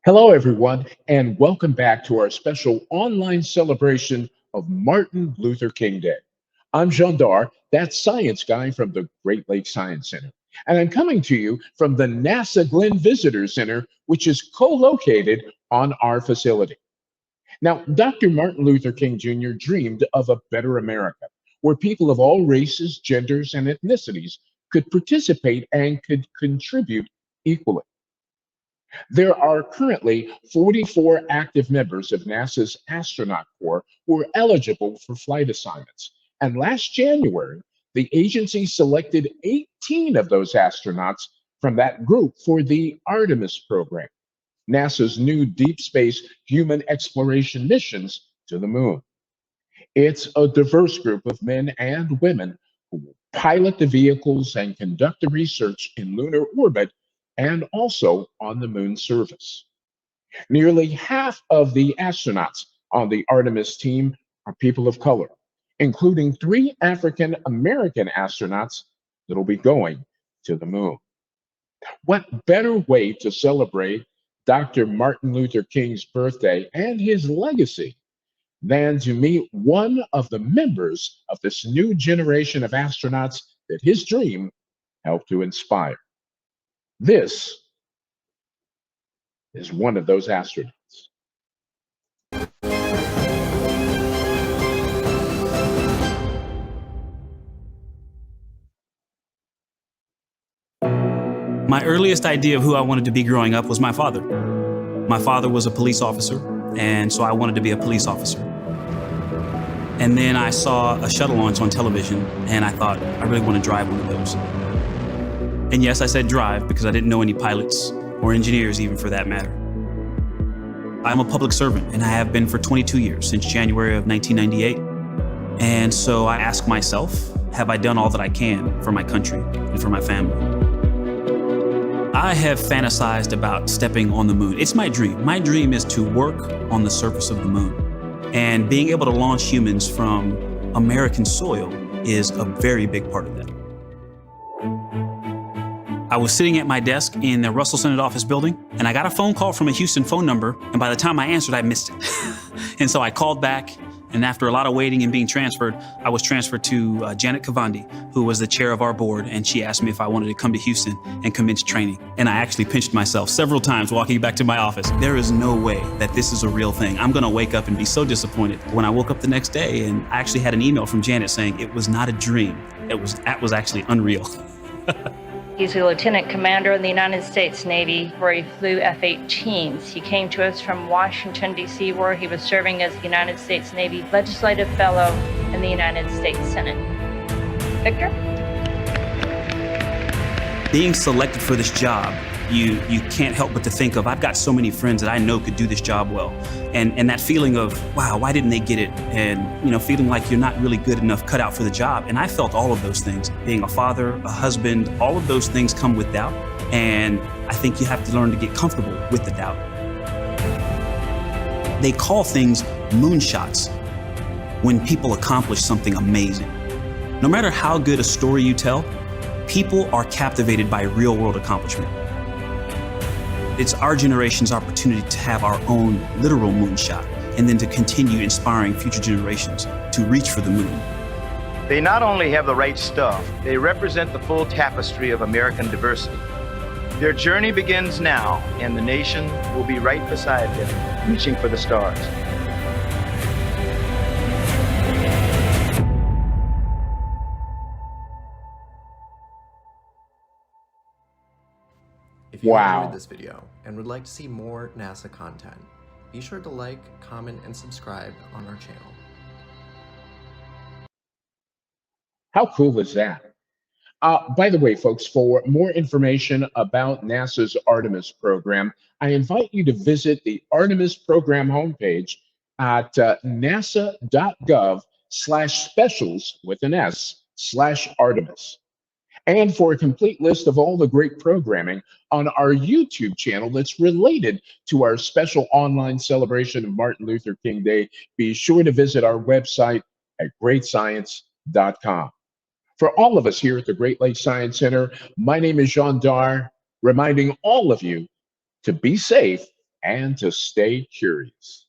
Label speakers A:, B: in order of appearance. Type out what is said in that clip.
A: Hello, everyone, and welcome back to our special online celebration of Martin Luther King Day. I'm Jean Dar, that science guy from the Great Lakes Science Center, and I'm coming to you from the NASA Glenn Visitor Center, which is co located on our facility. Now, Dr. Martin Luther King Jr. dreamed of a better America where people of all races, genders, and ethnicities could participate and could contribute equally. There are currently 44 active members of NASA's Astronaut Corps who are eligible for flight assignments. And last January, the agency selected 18 of those astronauts from that group for the Artemis program, NASA's new deep space human exploration missions to the moon. It's a diverse group of men and women who will pilot the vehicles and conduct the research in lunar orbit and also on the moon surface. Nearly half of the astronauts on the Artemis team are people of color, including three African American astronauts that'll be going to the moon. What better way to celebrate Dr. Martin Luther King's birthday and his legacy than to meet one of the members of this new generation of astronauts that his dream helped to inspire? This is one of those astronauts.
B: My earliest idea of who I wanted to be growing up was my father. My father was a police officer, and so I wanted to be a police officer. And then I saw a shuttle launch on television, and I thought, I really want to drive one of those. And yes, I said drive because I didn't know any pilots or engineers even for that matter. I'm a public servant, and I have been for 22 years, since January of 1998. And so I ask myself, have I done all that I can for my country and for my family? I have fantasized about stepping on the moon. It's my dream. My dream is to work on the surface of the moon. And being able to launch humans from American soil is a very big part of that. I was sitting at my desk in the Russell Senate office building, and I got a phone call from a Houston phone number, and by the time I answered, I missed it. And so I called back, and after a lot of waiting and being transferred, I was transferred to Janet Kavandi, who was the chair of our board, and she asked me if I wanted to come to Houston and commence training. And I actually pinched myself several times walking back to my office. There is no way that this is a real thing. I'm gonna wake up and be so disappointed. When I woke up the next day, and I actually had an email from Janet saying it was not a dream. That was actually unreal.
C: He's a lieutenant commander in the United States Navy, where he flew F-18s. He came to us from Washington, D.C., where he was serving as the United States Navy Legislative Fellow in the United States Senate. Victor?
B: Being selected for this job, you can't help but to think of, I've got so many friends that I know could do this job well. And that feeling of, wow, why didn't they get it? And feeling like you're not really good enough cut out for the job. And I felt all of those things. Being a father, a husband, all of those things come with doubt. And I think you have to learn to get comfortable with the doubt. They call things moonshots when people accomplish something amazing. No matter how good a story you tell, people are captivated by real world accomplishment. It's our generation's opportunity to have our own literal moonshot and then to continue inspiring future generations to reach for the moon.
D: They not only have the right stuff, they represent the full tapestry of American diversity. Their journey begins now, and the nation will be right beside them, reaching for the stars.
E: If you
A: Wow.
E: enjoyed this video and would like to see more NASA content, be sure to like, comment, and subscribe on our channel.
A: How cool is that? By the way, folks, for more information about NASA's Artemis program, I invite you to visit the Artemis program homepage at nasa.gov/specials with an S/Artemis. And for a complete list of all the great programming on our YouTube channel that's related to our special online celebration of Martin Luther King Day, be sure to visit our website at greatscience.com. For all of us here at the Great Lakes Science Center, my name is Jean Dar, reminding all of you to be safe and to stay curious.